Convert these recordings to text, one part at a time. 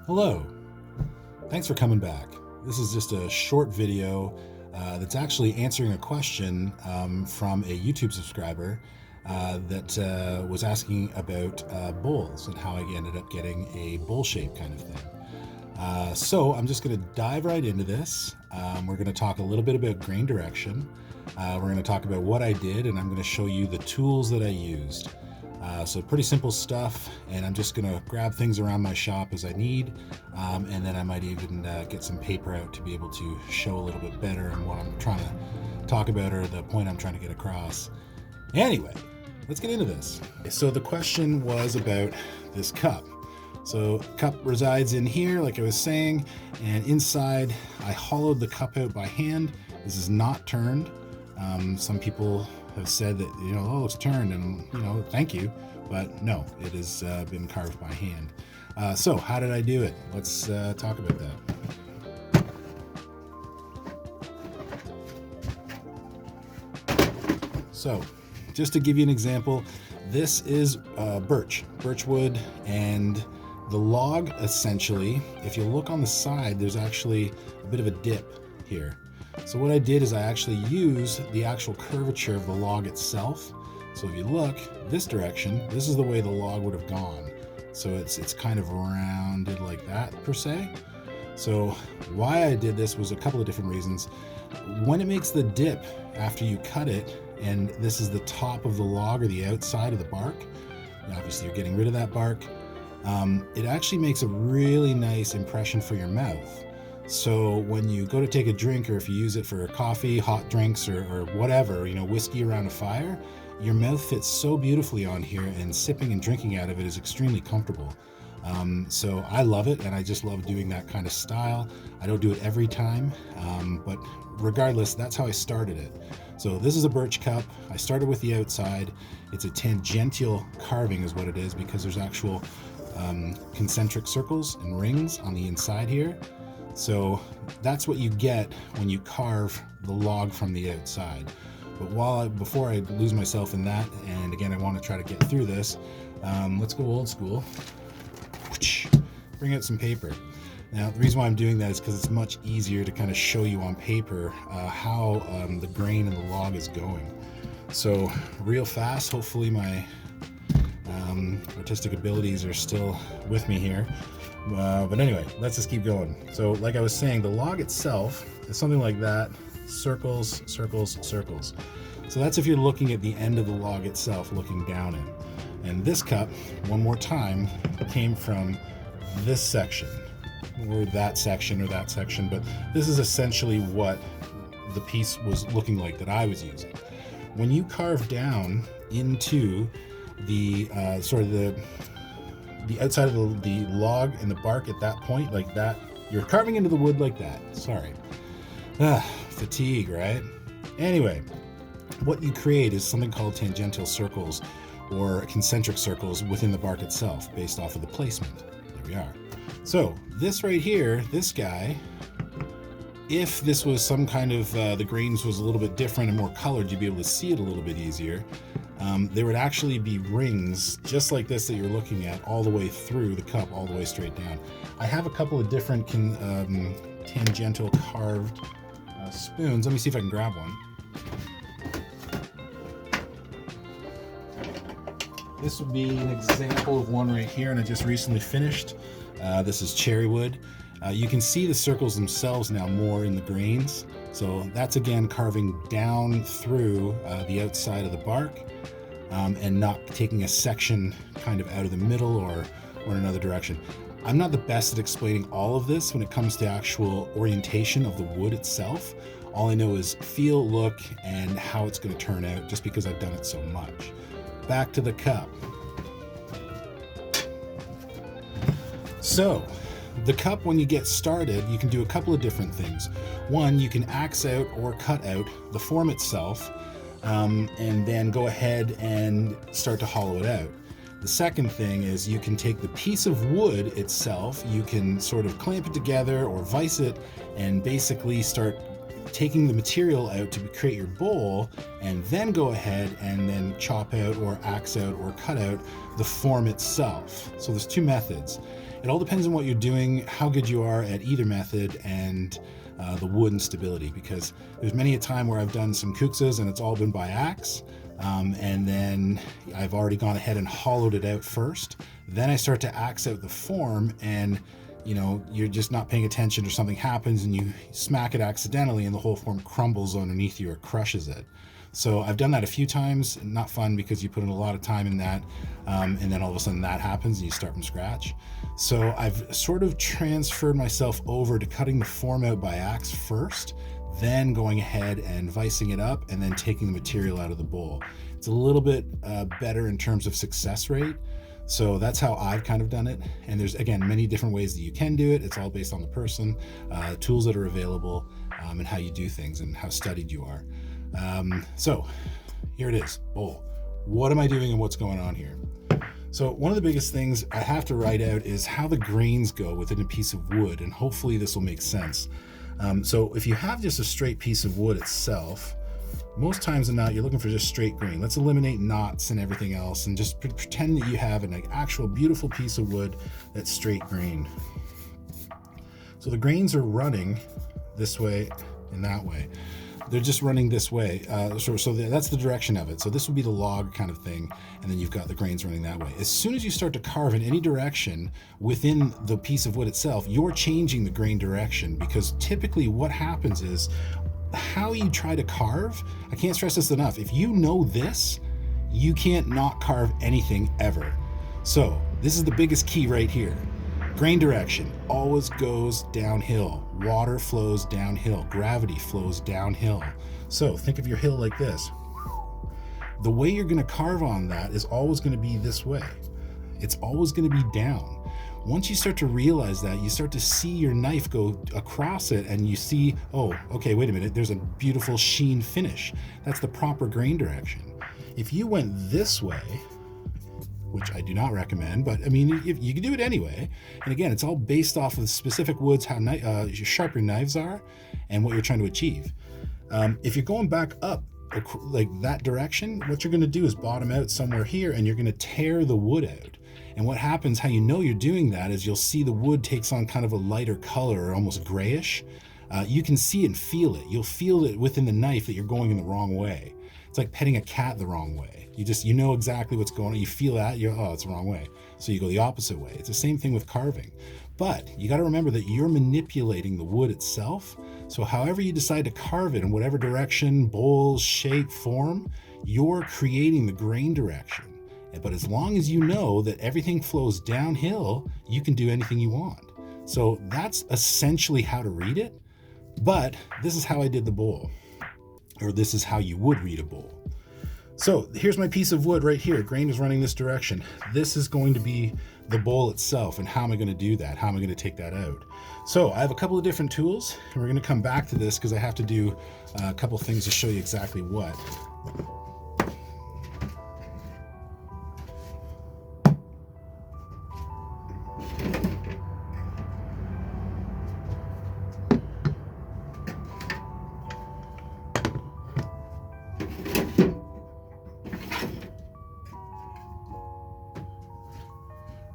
Hello, thanks for coming back. This is just a short video that's actually answering a question from a YouTube subscriber that was asking about bowls and how I ended up getting a bowl shape kind of thing. So I'm just going to dive right into this. We're going to talk a little bit about grain direction. We're going to talk about what I did, and I'm going to show you the tools that I used. So pretty simple stuff, and I'm just going to grab things around my shop as I need, and then I might even get some paper out to be able to show a little bit better on what I'm trying to talk about or the point I'm trying to get across. Anyway, let's get into this. So the question was about this cup. So cup resides in here, like I was saying, and inside I hollowed the cup out by hand. This is not turned. Some people have said that, oh, it's turned, and, thank you. But no, it has been carved by hand. So how did I do it? Let's talk about that. So just to give you an example, this is birch wood, and the log, essentially, if you look on the side, there's actually a bit of a dip here. So what I did is I actually used the actual curvature of the log itself. So if you look this direction, this is the way the log would have gone. So it's kind of rounded like that, per se. So why I did this was a couple of different reasons. When it makes the dip after you cut it, and this is the top of the log or the outside of the bark, obviously you're getting rid of that bark, it actually makes a really nice impression for your mouth. So when you go to take a drink, or if you use it for coffee, hot drinks, or whatever, whiskey around a fire, your mouth fits so beautifully on here, and sipping and drinking out of it is extremely comfortable. So I love it, and I just love doing that kind of style. I don't do it every time, but regardless, that's how I started it. So this is a birch cup. I started with the outside. It's a tangential carving is what it is, because there's actual concentric circles and rings on the inside here. So that's what you get when you carve the log from the outside. But before I lose myself in that, and again, I want to try to get through this, let's go old school. Bring out some paper. Now, the reason why I'm doing that is because it's much easier to kind of show you on paper how the grain in the log is going. So real fast, hopefully my artistic abilities are still with me here. But anyway, let's just keep going. So like I was saying, the log itself is something like that. Circles, circles, circles. So that's if you're looking at the end of the log itself, looking down in. And this cup, one more time, came from this section, or that section, but this is essentially what the piece was looking like that I was using. When you carve down into the the outside of the log and the bark at that point, like that, you're carving into the wood like that. Sorry. Fatigue, right? Anyway, what you create is something called tangential circles, or concentric circles within the bark itself, based off of the placement. There we are. So this right here, this guy, if this was some kind of, the grains was a little bit different and more colored, you'd be able to see it a little bit easier. There would actually be rings just like this that you're looking at all the way through the cup, all the way straight down. I have a couple of different tangential carved spoons. Let me see if I can grab one. This would be an example of one right here, and I just recently finished. This is cherry wood. You can see the circles themselves now more in the grains. So that's again carving down through the outside of the bark, and not taking a section kind of out of the middle or in another direction. I'm not the best at explaining all of this when it comes to actual orientation of the wood itself. All I know is feel, look, and how it's going to turn out, just because I've done it so much. Back to the cup. So the cup, when you get started, you can do a couple of different things. One, you can axe out or cut out the form itself, and then go ahead and start to hollow it out. The second thing is you can take the piece of wood itself, you can sort of clamp it together or vise it, and basically start taking the material out to create your bowl, and then go ahead and then chop out or axe out or cut out the form itself. So there's two methods. It all depends on what you're doing, how good you are at either method, and the wood and stability, because there's many a time where I've done some kuksas and it's all been by axe, and then I've already gone ahead and hollowed it out first. Then I start to axe out the form, and you're just not paying attention or something happens and you smack it accidentally and the whole form crumbles underneath you or crushes it. So I've done that a few times. Not fun, because you put in a lot of time in that, and then all of a sudden that happens and you start from scratch. So I've sort of transferred myself over to cutting the form out by axe first, then going ahead and vicing it up, and then taking the material out of the bowl. It's a little bit better in terms of success rate. So that's how I've kind of done it. And there's, again, many different ways that you can do it. It's all based on the person, tools that are available, and how you do things and how studied you are. So here it is, bowl. What am I doing and what's going on here? So one of the biggest things I have to write out is how the grains go within a piece of wood, and hopefully this will make sense. So if you have just a straight piece of wood itself, most times than not, you're looking for just straight grain. Let's eliminate knots and everything else and just pretend that you have an actual beautiful piece of wood that's straight grain. So the grains are running this way and that way. They're just running this way. So that's the direction of it. So this would be the log kind of thing, and then you've got the grains running that way. As soon as you start to carve in any direction within the piece of wood itself, you're changing the grain direction, because typically what happens is how you try to carve, I can't stress this enough, if you know this, you can't not carve anything ever. So this is the biggest key right here. Grain direction always goes downhill. Water flows downhill. Gravity flows downhill. So think of your hill like this. The way you're going to carve on that is always going to be this way. It's always going to be down. Once you start to realize that, you start to see your knife go across it, and you see, oh, okay, wait a minute, there's a beautiful sheen finish. That's the proper grain direction. If you went this way, which I do not recommend, but I mean, if you can do it anyway. And again, it's all based off of specific woods, how sharp your knives are, and what you're trying to achieve. If you're going back up like that direction, what you're going to do is bottom out somewhere here, and you're going to tear the wood out. And what happens, how you know you're doing that, is you'll see the wood takes on kind of a lighter color, almost grayish. You can see it and feel it. You'll feel it within the knife that you're going in the wrong way. It's like petting a cat the wrong way. You know exactly what's going on. You feel that, it's the wrong way. So you go the opposite way. It's the same thing with carving. But you got to remember that you're manipulating the wood itself. So however you decide to carve it in whatever direction, bowl, shape, form, you're creating the grain direction. But as long as you know that everything flows downhill, you can do anything you want. So that's essentially how to read it. But this is how I did the bowl, or this is how you would read a bowl. So here's my piece of wood right here. Grain is running this direction. This is going to be the bowl itself. And how am I going to do that? How am I going to take that out? So I have a couple of different tools, and we're going to come back to this because I have to do a couple things to show you exactly what.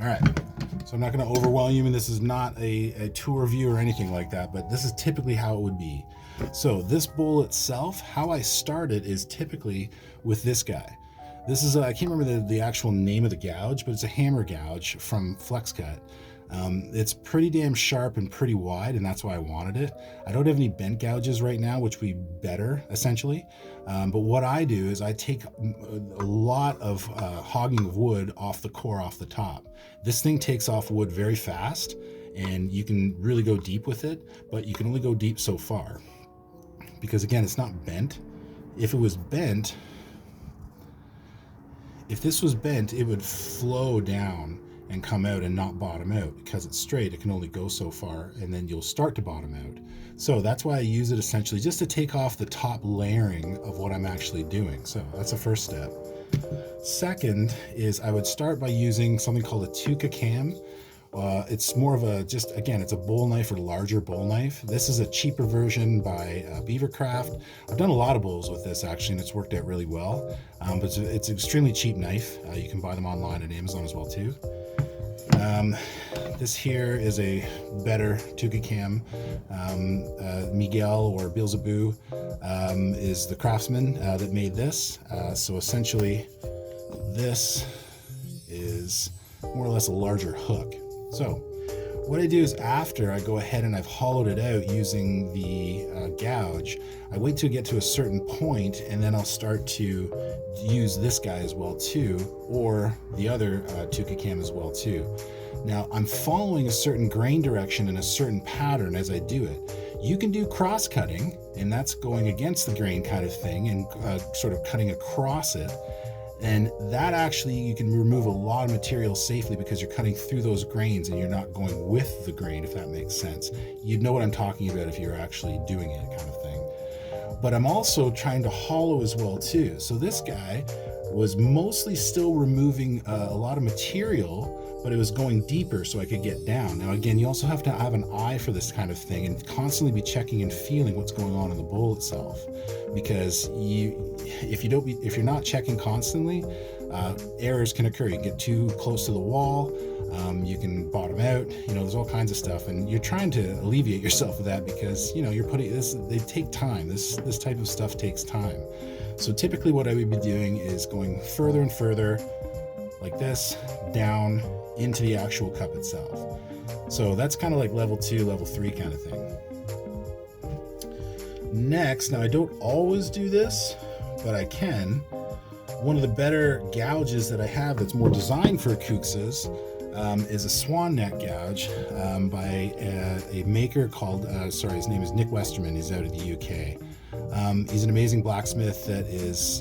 All right, so I'm not going to overwhelm you, and this is not a tour review or anything like that, but this is typically how it would be. So this bowl itself, how I started is typically with this guy. This is, I can't remember the actual name of the gouge, but it's a hammer gouge from FlexCut. It's pretty damn sharp and pretty wide, and that's why I wanted it. I don't have any bent gouges right now, which would be better, essentially. But what I do is I take a lot of hogging of wood off the core, off the top. This thing takes off wood very fast, and you can really go deep with it, but you can only go deep so far. Because again, it's not bent. If it was bent, if this was bent, it would flow down and come out and not bottom out. Because it's straight, it can only go so far, and then you'll start to bottom out. So that's why I use it essentially just to take off the top layering of what I'm actually doing. So that's the first step. Second is I would start by using something called a Tuka cam. It's more of a, just again, it's a bowl knife or larger bowl knife. This is a cheaper version by Beavercraft. I've done a lot of bowls with this actually, and it's worked out really well. But it's an extremely cheap knife. You can buy them online at Amazon as well too. This here is a better Tukikam. Miguel or Beelzebub is the craftsman that made this. So essentially, this is more or less a larger hook. So what I do is, after I go ahead and I've hollowed it out using the gouge, I wait to get to a certain point, and then I'll start to use this guy as well too, or the other Tukikam as well too. Now I'm following a certain grain direction and a certain pattern as I do it. You can do cross cutting, and that's going against the grain kind of thing and sort of cutting across it. And that actually, you can remove a lot of material safely because you're cutting through those grains and you're not going with the grain, if that makes sense. You'd know what I'm talking about if you're actually doing it, kind of thing. But I'm also trying to hollow as well too. So this guy was mostly still removing a lot of material, but it was going deeper so I could get down. Now again, you also have to have an eye for this kind of thing and constantly be checking and feeling what's going on in the bowl itself, because if you're not checking constantly, errors can occur. You can get too close to the wall, you can bottom out, there's all kinds of stuff, and you're trying to alleviate yourself of that because you're putting this, they take time. This type of stuff takes time. So typically what I would be doing is going further and further like this down into the actual cup itself. So that's kind of like level 2, level 3 kind of thing. Next, now I don't always do this, but I can. One of the better gouges that I have that's more designed for kuksas is a swan neck gouge by a maker called, his name is Nick Westerman. He's out of the UK. He's an amazing blacksmith that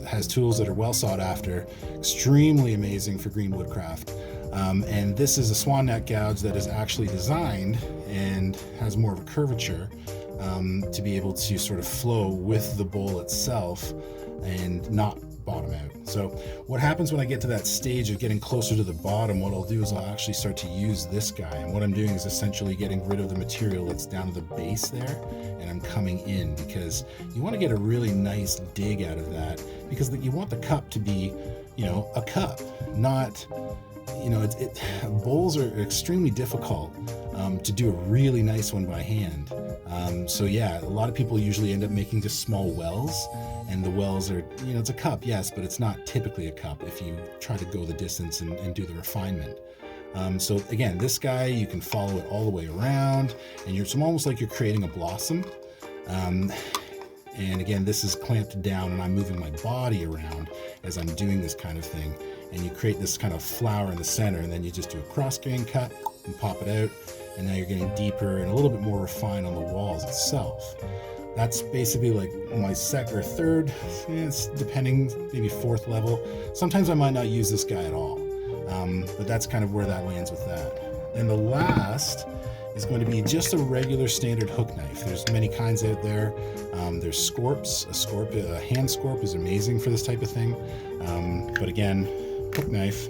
has tools that are well sought after, extremely amazing for green woodcraft. And this is a swan neck gouge that is actually designed and has more of a curvature to be able to sort of flow with the bowl itself and not bottom out. So what happens when I get to that stage of getting closer to the bottom, what I'll do is I'll actually start to use this guy. And what I'm doing is essentially getting rid of the material that's down to the base there, and I'm coming in because you want to get a really nice dig out of that, because you want the cup to be, a cup, not, bowls are extremely difficult to do a really nice one by hand. So yeah, a lot of people usually end up making just small wells, and the wells are, it's a cup, yes, but it's not typically a cup if you try to go the distance and do the refinement. So again, this guy, you can follow it all the way around, and it's almost like you're creating a blossom. And again, this is clamped down, and I'm moving my body around as I'm doing this kind of thing. And you create this kind of flower in the center, and then you just do a cross grain cut and pop it out. And now you're getting deeper and a little bit more refined on the walls itself. That's basically like my second or third, it's depending, maybe 4th level. Sometimes I might not use this guy at all, but that's kind of where that lands with that. And the last is going to be just a regular standard hook knife. There's many kinds out there. There's scorps. A hand scorp is amazing for this type of thing. But again, hook knife.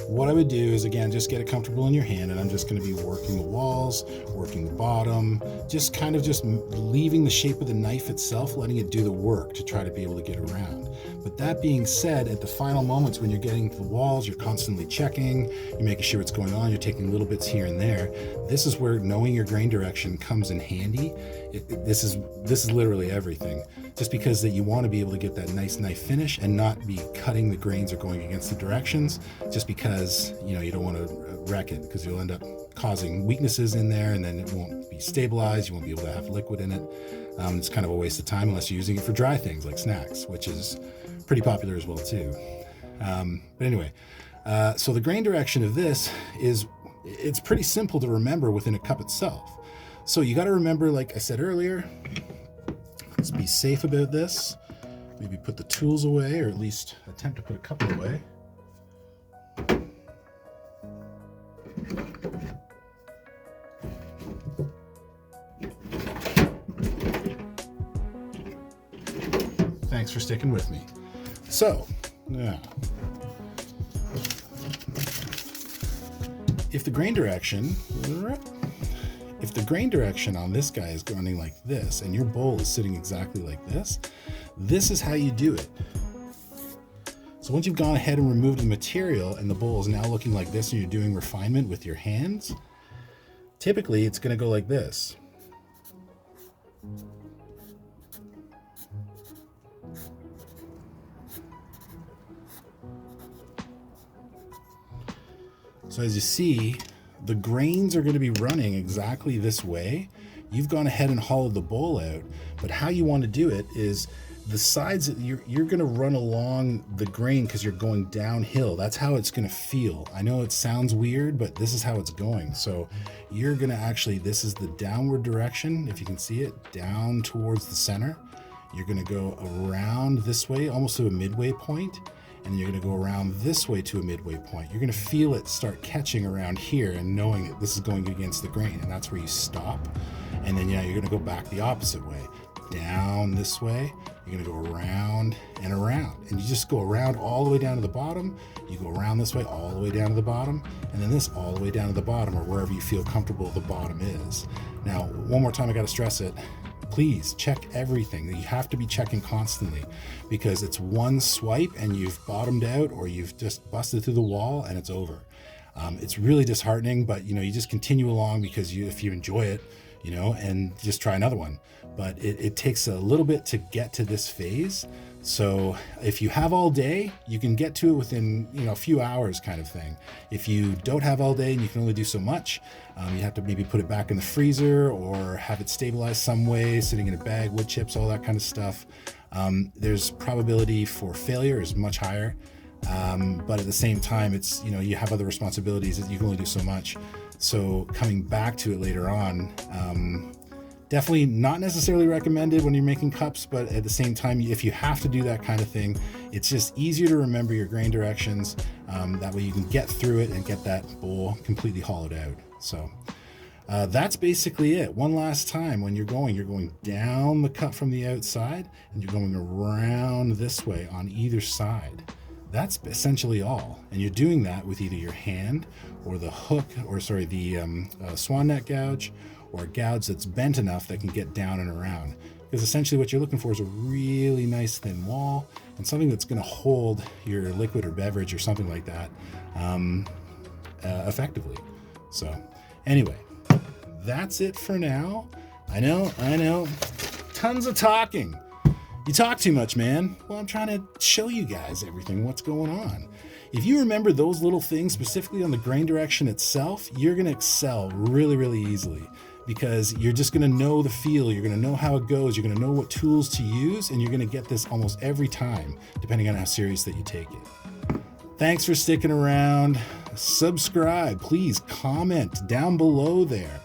What I would do is, again, just get it comfortable in your hand, and I'm just going to be working the walls, working the bottom, just leaving the shape of the knife itself, letting it do the work to try to be able to get around. But that being said, at the final moments when you're getting to the walls, you're constantly checking, you're making sure what's going on, you're taking little bits here and there. This is where knowing your grain direction comes in handy. This is literally everything. Just because that you want to be able to get that nice knife finish and not be cutting the grains or going against the directions, just because you don't want to wreck it, because you'll end up causing weaknesses in there, and then it won't be stabilized. You won't be able to have liquid in it. It's kind of a waste of time unless you're using it for dry things like snacks, which is pretty popular as well too. But anyway, so the grain direction of this it's pretty simple to remember within a cup itself. So you got to remember, like I said earlier, let's be safe about this. Maybe put the tools away, or at least attempt to put a couple away. Thanks for sticking with me. So, yeah. if the grain direction on this guy is going like this and your bowl is sitting exactly like this is how you do it. So once you've gone ahead and removed the material and the bowl is now looking like this and you're doing refinement with your hands, typically it's going to go like this. So as you see, the grains are going to be running exactly this way. You've gone ahead and hollowed the bowl out, but how you want to do it is the sides that you're going to run along the grain because you're going downhill. That's how it's going to feel. I know it sounds weird, but this is how it's going. So you're going to actually, this is the downward direction. If you can see it, down towards the center. You're going to go around this way, almost to a midway point. And you're going to go around this way to a midway point. You're going to feel it start catching around here and knowing that this is going against the grain, and that's where you stop. And then, you're going to go back the opposite way. Down this way, you're going to go around and around. And you just go around all the way down to the bottom. You go around this way all the way down to the bottom, and then this all the way down to the bottom, or wherever you feel comfortable the bottom is. Now, one more time, I got to stress it. Please check everything. You have to be checking constantly, because it's one swipe and you've bottomed out, or you've just busted through the wall and it's over. It's really disheartening, but you just continue along because if you enjoy it, and just try another one. But it takes a little bit to get to this phase. So if you have all day, you can get to it within a few hours kind of thing. If you don't have all day and you can only do so much, you have to maybe put it back in the freezer or have it stabilized some way, sitting in a bag, wood chips, all that kind of stuff. There's probability for failure is much higher. But at the same time, it's, you have other responsibilities that you can only do so much. So coming back to it later on, definitely not necessarily recommended when you're making cups, but at the same time, if you have to do that kind of thing, it's just easier to remember your grain directions. That way you can get through it and get that bowl completely hollowed out. So that's basically it. One last time, when you're going down the cup from the outside and you're going around this way on either side. That's essentially all. And you're doing that with either your hand or the hook, or the swan neck gouge, or a gouge that's bent enough that can get down and around. Because essentially what you're looking for is a really nice thin wall and something that's going to hold your liquid or beverage or something like that effectively. So anyway, that's it for now. I know, tons of talking. You talk too much, man. Well, I'm trying to show you guys everything, what's going on. If you remember those little things, specifically on the grain direction itself, you're going to excel really, really easily, because you're just going to know the feel. You're going to know how it goes. You're going to know what tools to use, and you're going to get this almost every time, depending on how serious that you take it. Thanks for sticking around. Subscribe. Please comment down below there.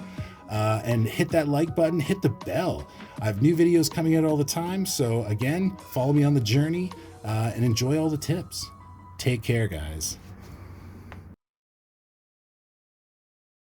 And hit that like button, hit the bell. I have new videos coming out all the time. So again, follow me on the journey and enjoy all the tips. Take care, guys.